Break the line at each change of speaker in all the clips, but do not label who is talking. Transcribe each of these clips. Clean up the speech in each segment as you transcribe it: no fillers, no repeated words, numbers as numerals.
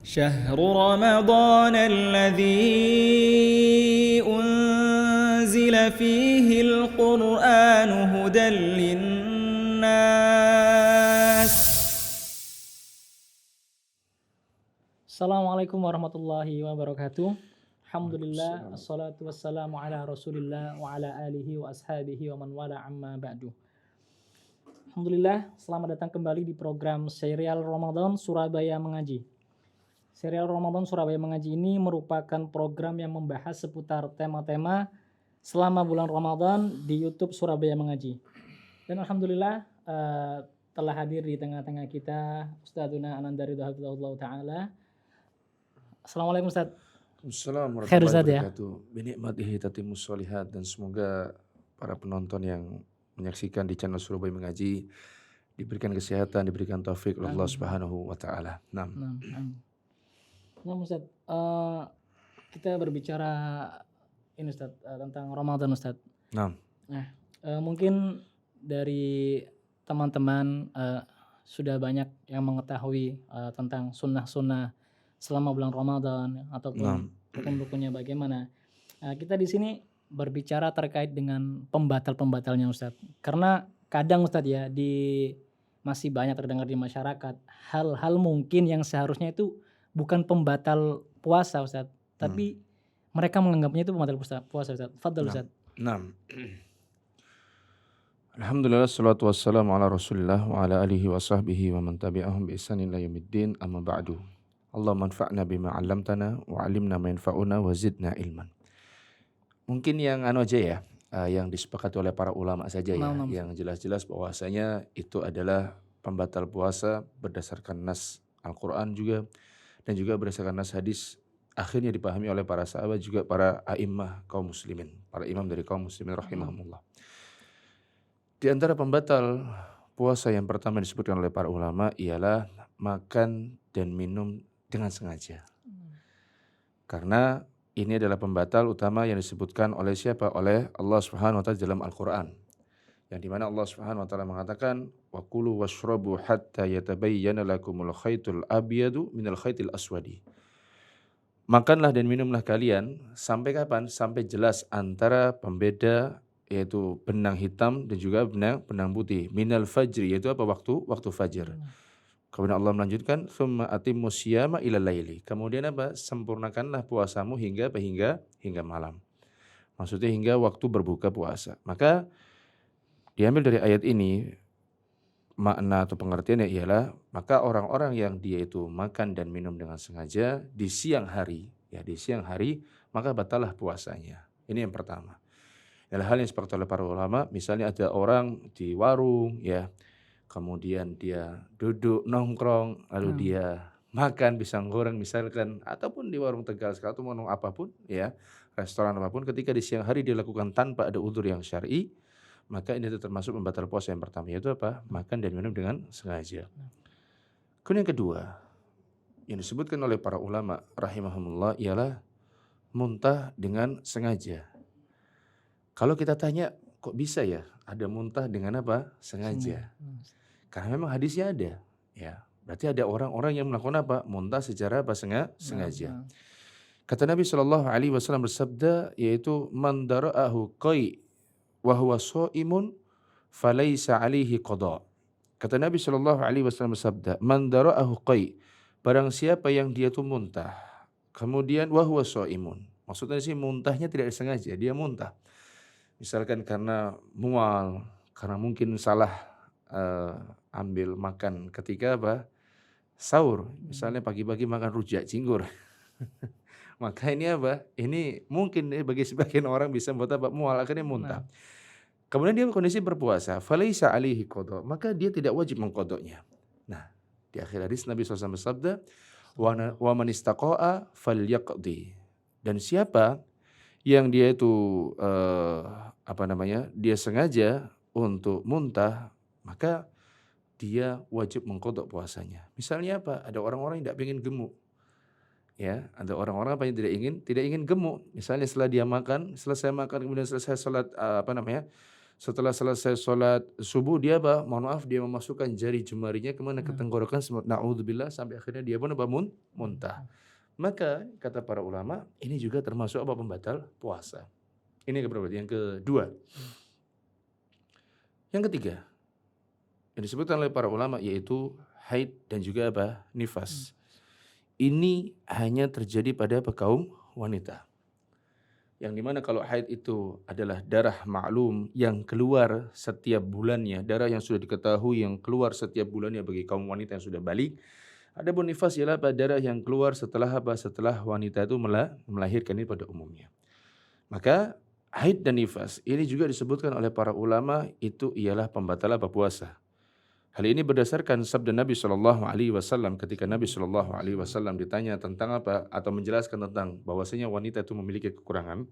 شهر رمضان الذي أنزل فيه القرآن هدى للناس.
Assalamualaikum warahmatullahi wabarakatuh. Alhamdulillah, assalatu wassalamu ala rasulillah wa ala alihi wa ashabihi wa man wala amma ba'du. Alhamdulillah, selamat datang kembali di program serial Ramadan Surabaya Mengaji. Serial Ramadan Surabaya Mengaji ini merupakan program yang membahas seputar tema-tema selama bulan Ramadan di YouTube Surabaya Mengaji. Dan alhamdulillah telah hadir di tengah-tengah kita Ustadzuna Anandari Hafizahullah Ta'ala. Assalamualaikum Ustaz.
Assalamualaikum
Khair,
warahmatullahi
Ustaz, ya.
wabarakatuh. Binikmatihi tatimmus sholihat, dan semoga para penonton yang menyaksikan di channel Surabaya Mengaji diberikan kesehatan, diberikan taufik oleh Allah Subhanahu wa taala. Nah,
Ustaz, kita berbicara ini Ustaz, tentang Ramadan Ustaz.
nah,
Mungkin dari teman-teman sudah banyak yang mengetahui tentang sunnah-sunnah selama bulan Ramadan ataupun rukun-rukunnya bagaimana. Kita di sini berbicara terkait dengan pembatal-pembatalnya Ustaz. Karena kadang Ustaz ya, masih banyak terdengar di masyarakat hal-hal mungkin yang seharusnya itu bukan pembatal puasa Ustaz, tapi mereka menganggapnya itu pembatal puasa Ustaz. Fadhal Ustaz.
nah. Alhamdulillah, salatu wassalamu ala rasulillah wa ala alihi wa sahbihi wa man tabi'ahum bi ihsanin ila yaumiddin, amma ba'du. Allahumma anfa'na bima 'allamtana wa 'allimna ma yanfa'una wa zidna ilman. Mungkin yang aja ya, yang disepakati oleh para ulama saja ya, yang jelas-jelas bahwasanya itu adalah pembatal puasa berdasarkan nas Al-Quran juga, dan juga berdasarkan nas hadis, akhirnya dipahami oleh para sahabat juga para a'immah kaum muslimin, para imam dari kaum muslimin rahimahumullah. Di antara pembatal puasa yang pertama disebutkan oleh para ulama ialah makan dan minum dengan sengaja. Karena ini adalah pembatal utama yang disebutkan oleh siapa? Oleh Allah Subhanahu wa taala dalam Al-Qur'an. Yang dimana Allah Subhanahu wa taala mengatakan, wa kulu washrabu hatta yatabayyana lakumul khaytul abyadu minal khaytil aswadi. Makanlah dan minumlah kalian sampai kapan? Sampai jelas antara pembeda, yaitu benang hitam dan juga benang putih. Minal fajri, yaitu apa? Waktu fajar. Kemudian Allah melanjutkan, tsumma atimmus syiyama ilal laili. Kemudian apa? Sempurnakanlah puasamu hingga malam. Maksudnya hingga waktu berbuka puasa. Maka diambil dari ayat ini, makna atau pengertiannya ialah, maka orang-orang yang dia itu makan dan minum dengan sengaja di siang hari, maka batallah puasanya. Ini yang pertama. Adalah hal yang disepakati oleh para ulama. Misalnya ada orang di warung ya, kemudian dia duduk nongkrong, lalu dia makan pisang goreng misalkan, ataupun di warung Tegal atau warung apapun ya, restoran apapun, ketika di siang hari dia lakukan tanpa ada udzur yang syar'i, maka ini itu termasuk pembatal puasa yang pertama, yaitu apa? Makan dan minum dengan sengaja. Kemudian yang kedua yang disebutkan oleh para ulama rahimahumullah ialah muntah dengan sengaja. Kalau kita tanya, kok bisa ya ada muntah dengan apa? Sengaja. Karena memang hadisnya ada, ya. Berarti ada orang-orang yang melakukan apa? Muntah secara apa? Sengaja. Kata Nabi SAW bersabda, yaitu man dara'ahu qai wa huwa sha'imun falaysa 'alaihi qada. Kata Nabi SAW bersabda, man dara'ahu qai, barang siapa yang dia itu muntah, kemudian wa huwa sha'imun. Maksudnya sih muntahnya tidak disengaja, dia muntah. Misalkan karena mual, karena mungkin salah ambil makan ketika apa? Sahur. Misalnya pagi-pagi makan rujak cingur. Maka ini apa? Ini mungkin bagi sebagian orang bisa membuat apa? Mual, akhirnya muntah. Kemudian dia kondisi berpuasa, falaisa alaihi qada, maka dia tidak wajib mengqadanya. Nah, di akhir hadis Nabi SAW bersabda, wa man istaqa'a falyaqdi. Dan siapa yang dia itu dia sengaja untuk muntah, maka dia wajib mengqadha puasanya. Misalnya apa? Ada orang-orang yang tidak ingin gemuk. Ya, ada orang-orang apa yang tidak ingin gemuk. Misalnya setelah dia makan, selesai makan kemudian selesai salat Setelah selesai sholat subuh dia apa? Mohon maaf, dia memasukkan jari jemarinya kemana? Ke tenggorokan, naudzubillah, sampai akhirnya dia pun apa? Muntah. Maka kata para ulama ini juga termasuk apa? Pembatal puasa. Ini keberapa? Yang kedua. Yang ketiga yang disebutkan oleh para ulama yaitu haid dan juga apa? Nifas. Ini hanya terjadi pada kaum wanita. Yang dimana kalau haid itu adalah darah maklum yang keluar setiap bulannya, darah yang sudah diketahui yang keluar setiap bulannya bagi kaum wanita yang sudah balik. Adapun nifas ialah darah yang keluar setelah apa? Setelah wanita itu melahirkan, ini pada umumnya. Maka haid dan nifas ini juga disebutkan oleh para ulama itu ialah pembatal puasa. Hal ini berdasarkan sabda Nabi SAW ketika Nabi SAW ditanya tentang apa atau menjelaskan tentang bahwasanya wanita itu memiliki kekurangan.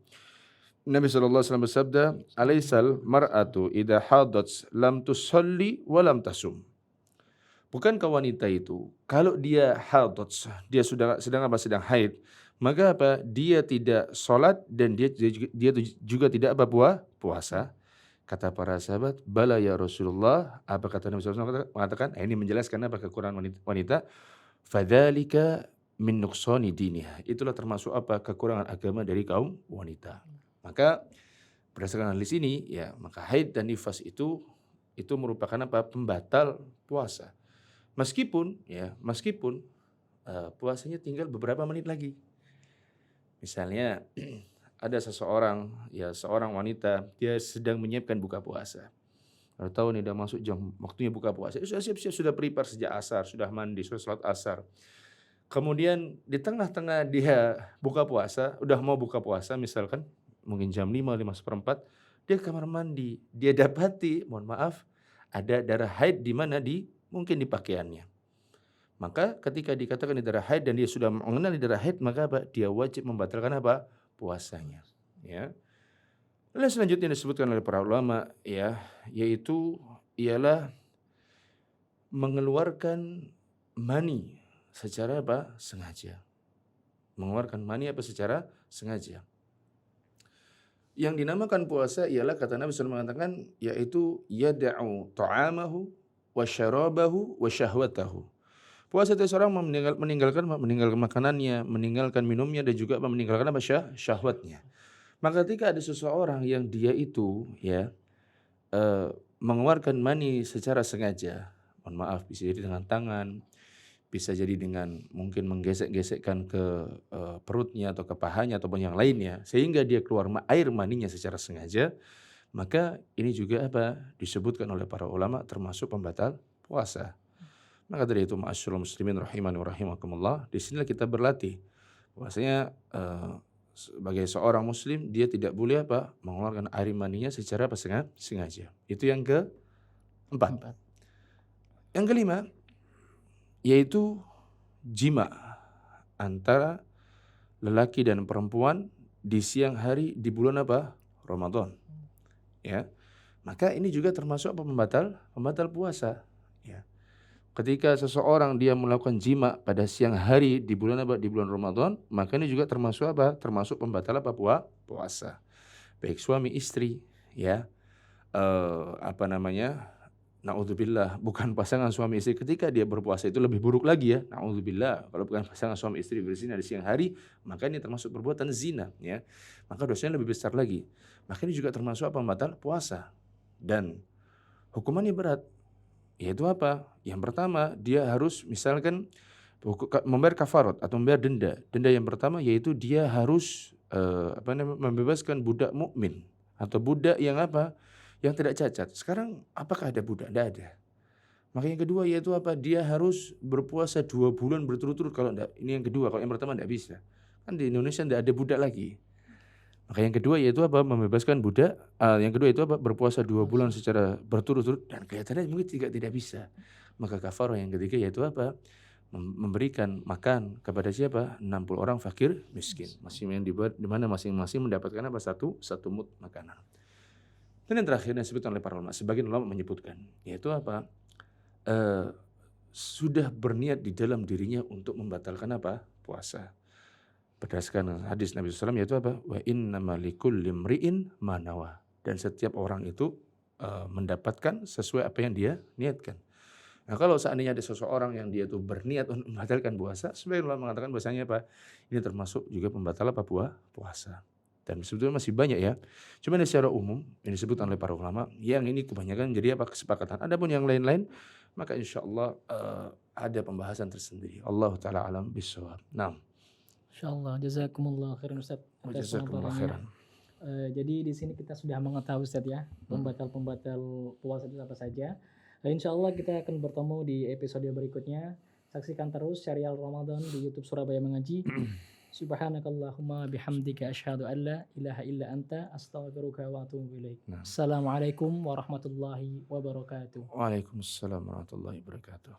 Nabi SAW bersabda, "Alaisal mar'atu idza hadat lam tusalli wa lam tasum." Bukankah wanita itu kalau dia hadat, dia sedang haid, maka apa? Dia tidak sholat dan dia juga tidak puasa. Kata para sahabat, bala ya Rasulullah. Apa kata Nabi SAW? Mengatakan, ini menjelaskan apa kekurangan wanita. Fadzalika min nuqsani diniha. Itulah termasuk apa? Kekurangan agama dari kaum wanita. Maka berdasarkan hadis ini, ya maka haid dan nifas itu merupakan apa? Pembatal puasa. Meskipun puasanya tinggal beberapa menit lagi. Misalnya ada seseorang, ya seorang wanita, dia sedang menyiapkan buka puasa. Lalu tahu nih udah masuk jam waktunya buka puasa. Sudah siap-siap, sudah prepare sejak asar, sudah mandi, sudah sholat asar. Kemudian di tengah-tengah dia buka puasa, udah mau buka puasa misalkan, mungkin jam 5:04, dia ke kamar mandi. Dia dapati, mohon maaf, ada darah haid di mana mungkin di pakaiannya. Maka ketika dikatakan darah haid dan dia sudah mengenali darah haid, maka apa? Dia wajib membatalkan apa? Puasanya, ya. Lalu selanjutnya disebutkan oleh para ulama, ya, yaitu ialah mengeluarkan mani secara apa? Sengaja. Mengeluarkan mani apa secara sengaja. Yang dinamakan puasa ialah kata Nabi SAW mengatakan yaitu yada'u ta'amahu wa syarabahu wa syahwatahu. Puasa itu seorang meninggalkan makanannya, meninggalkan minumnya dan juga meninggalkan apa? Syahwatnya. Maka ketika ada seseorang yang dia itu ya mengeluarkan mani secara sengaja, mohon maaf, bisa jadi dengan tangan, bisa jadi dengan mungkin menggesek-gesekkan ke perutnya atau ke pahanya ataupun yang lainnya, sehingga dia keluar air maninya secara sengaja, maka ini juga apa? Disebutkan oleh para ulama termasuk pembatal puasa. Maka dari itu ma'asyiral muslimin rahimani wa rahimakumullah, di sinilah kita berlatih bahwasanya sebagai seorang muslim dia tidak boleh apa? Mengeluarkan air maninya secara sengaja. Itu yang keempat. Yang kelima yaitu jima antara lelaki dan perempuan di siang hari di bulan apa? Ramadan. Ya. Maka ini juga termasuk apa? Pembatal puasa, ya. Ketika seseorang dia melakukan jima pada siang hari di bulan apa? Di bulan Ramadan, maka ini juga termasuk apa? Termasuk pembatal apa? Puasa. Baik suami istri, ya. Naudzubillah, bukan pasangan suami istri ketika dia berpuasa itu lebih buruk lagi ya. Naudzubillah, kalau bukan pasangan suami istri berzina di siang hari, maka ini termasuk perbuatan zina, ya. Maka dosanya lebih besar lagi. Maka ini juga termasuk apa? Pembatal puasa. Dan hukumannya berat. Yaitu apa? Yang pertama, dia harus misalkan membayar kafarat atau membayar denda. Denda yang pertama yaitu dia harus membebaskan budak mukmin atau budak yang apa? Yang tidak cacat. Sekarang apakah ada budak? Tidak ada. Maka yang kedua yaitu apa? Dia harus berpuasa 2 bulan berturut-turut. Kalau enggak, ini yang kedua. Kalau yang pertama tidak bisa. Kan di Indonesia tidak ada budak lagi. Maka yang kedua yaitu apa? Membebaskan budak. Yang kedua itu apa? Berpuasa 2 bulan secara berturut-turut dan kelihatannya mungkin tidak bisa. Maka kafarah yang ketiga yaitu apa? Memberikan makan kepada siapa? 60 orang fakir miskin. Masing-masing di mana masing-masing mendapatkan apa? Satu mud makanan. Dan yang terakhir yang disebutkan oleh para ulama, sebagian ulama menyebutkan yaitu apa? Sudah berniat di dalam dirinya untuk membatalkan apa? Puasa. Berdasarkan hadis Nabi SAW yaitu apa? Wa innama likulli imri'in ma nawa. Dan setiap orang itu mendapatkan sesuai apa yang dia niatkan. Nah, kalau seandainya ada seseorang yang dia tuh berniat untuk membatalkan puasa, sebagian ulama mengatakan bahasanya apa? Ini termasuk juga pembatal apa puasa. Dan sebetulnya masih banyak ya. Cuma secara umum yang disebutkan oleh para ulama, yang ini kebanyakan jadi apa? Kesepakatan. Adapun yang lain-lain, maka insya Allah ada pembahasan tersendiri. Allah Ta'ala alam bisawab. Nah,
Insyaallah, jazakumullah khairan Ustaz atas
jazakumullah
pemaparannya.
khairan.
Jadi di sini kita sudah mengetahui Ustaz ya, pembatal-pembatal puasa itu apa saja. Insyaallah kita akan bertemu di episode berikutnya. Saksikan terus serial Ramadan di YouTube Surabaya Mengaji. Subhanakallahumma bihamdika asyhadu an la ilaha illa anta astaghfiruka wa atubu ilaik.
Nah.
Assalamualaikum warahmatullahi wabarakatuh.
Waalaikumsalam warahmatullahi wabarakatuh.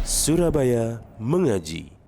Surabaya Mengaji.